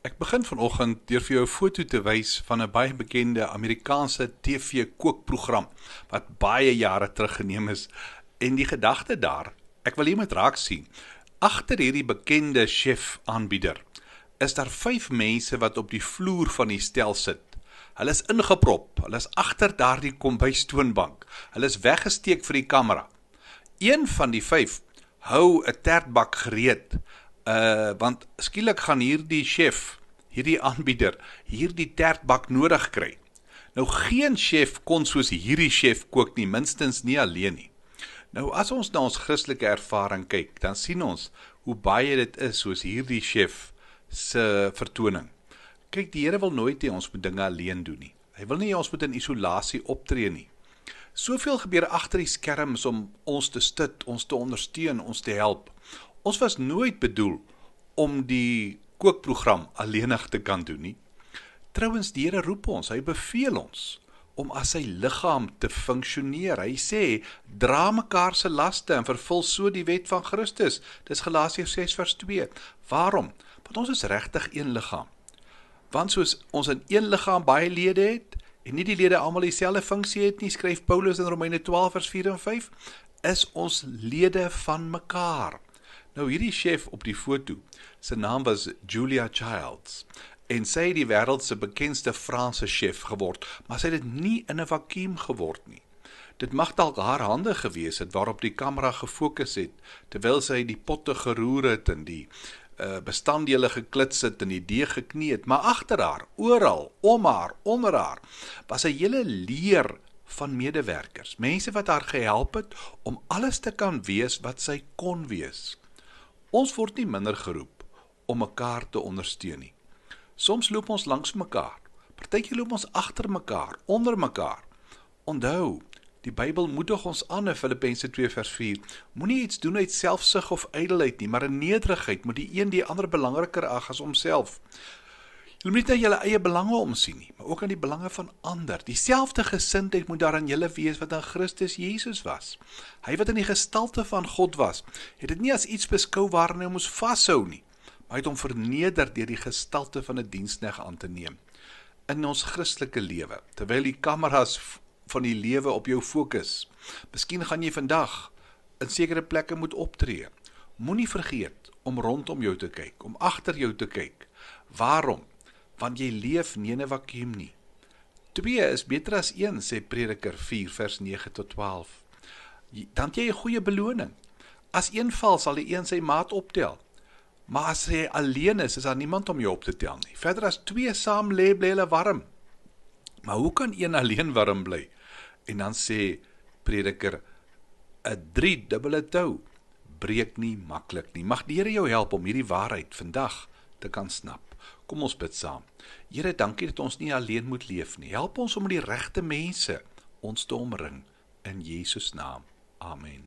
Ek begin vanoggend deur vir jou 'n foto te wys van 'n baie bekende Amerikaanse TV kookprogram wat baie jare terug geneem is. En die gedagte daar, ek wil iemand raak sien. Agter hierdie bekende chef-aanbieder is daar 5 mense wat op die vloer van die stel sit. Hulle is ingeprop, hulle is agter daardie kombuistoonbank. Hulle is weggesteek vir die kamera. Een van die 5 hou 'n tertbak gereed, want skielik gaan hierdie chef, hierdie aanbieder, hierdie tertbak nodig kry. Nou geen chef kon soos hierdie chef kook nie, minstens nie alleen nie. Nou as ons na ons Christelike ervaring kyk, dan sien ons hoe baie dit is soos hierdie chef se vertoning. Kyk, die Here wil nooit hê ons moet dinge alleen doen nie. Hy wil nie hê ons moet in isolasie optree nie. Soveel gebeur agter die skerms om ons te stut, ons te ondersteun, ons te help. Ons was nooit bedoel om die kookprogram alleenig te kan doen nie. Trouwens, die Here roep ons, hy beveel ons om as sy liggaam te funksioneer. Hy sê, dra mekaar se laste en vervul so die wet van Christus. Dis Galasiërs 6 vers 2. Waarom? Want ons is regtig een liggaam. Want soos ons in een liggaam baie lede het, en nie die lede almal dieselfde funksie het nie, skryf Paulus in Romeine 12 vers 4 en 5, is ons lede van mekaar. Nou hierdie chef op die foto, sy naam was Julia Childs, en sy het die wêreld se bekendste Franse chef geword, maar sy het dit nie in 'n vakuum geword nie. Dit mag dalk haar hande gewees het waarop die kamera gefokus het, terwyl sy die potte geroer het en die bestanddele geklits het en die deeg geknie het, maar agter haar, oral, om haar, onder haar, was 'n hele leer van medewerkers, mense wat haar gehelp het om alles te kan wees wat sy kon wees. Ons word nie minder geroep om mekaar te ondersteun nie. Soms loop ons langs mekaar, partykeer loop ons agter mekaar, onder mekaar. Onthou, die Bybel moedig ons aan in Filippense 2 vers 4, moenie iets doen uit selfsug of ydelheid nie, maar in nederigheid moet die een die ander belangriker ag as homself. Julle moet nie na julle eie belange omsien nie, maar ook aan die belange van ander. Dieselfde gesindheid moet daar aan julle wees wat aan Christus Jesus was. Hy wat in die gestalte van God was, het dit nie as iets beskou waaraan hy moes vashou nie, maar het hom verneder deur die gestalte van 'n diensknegt aan te neem. In ons Christelike lewe, terwyl die kameras van die lewe op jou fokus, miskien gaan jy vandag in sekere plekke moet optree. Moenie vergeet om rondom jou te kyk, om agter jou te kyk. Waarom? Want jy leef nie in 'n vakuum nie. 2 is beter as 1, sê Prediker 4 vers 9 tot 12. Dan het jy 'n goeie beloning. As een val, sal die een sy maat optel. Maar as jy alleen is daar niemand om jou op te tel nie. Verder as 2 saam lê, bly hulle warm. Maar hoe kan een alleen warm bly? En dan sê Prediker, 'n 3-dubbele tou breek nie maklik nie. Mag die Here jou help om hierdie waarheid vandag te kan snap. Kom ons bid saam. Here, dankie dat ons nie alleen moet leef nie. Help ons om die regte mense ons te omring. In Jesus naam. Amen.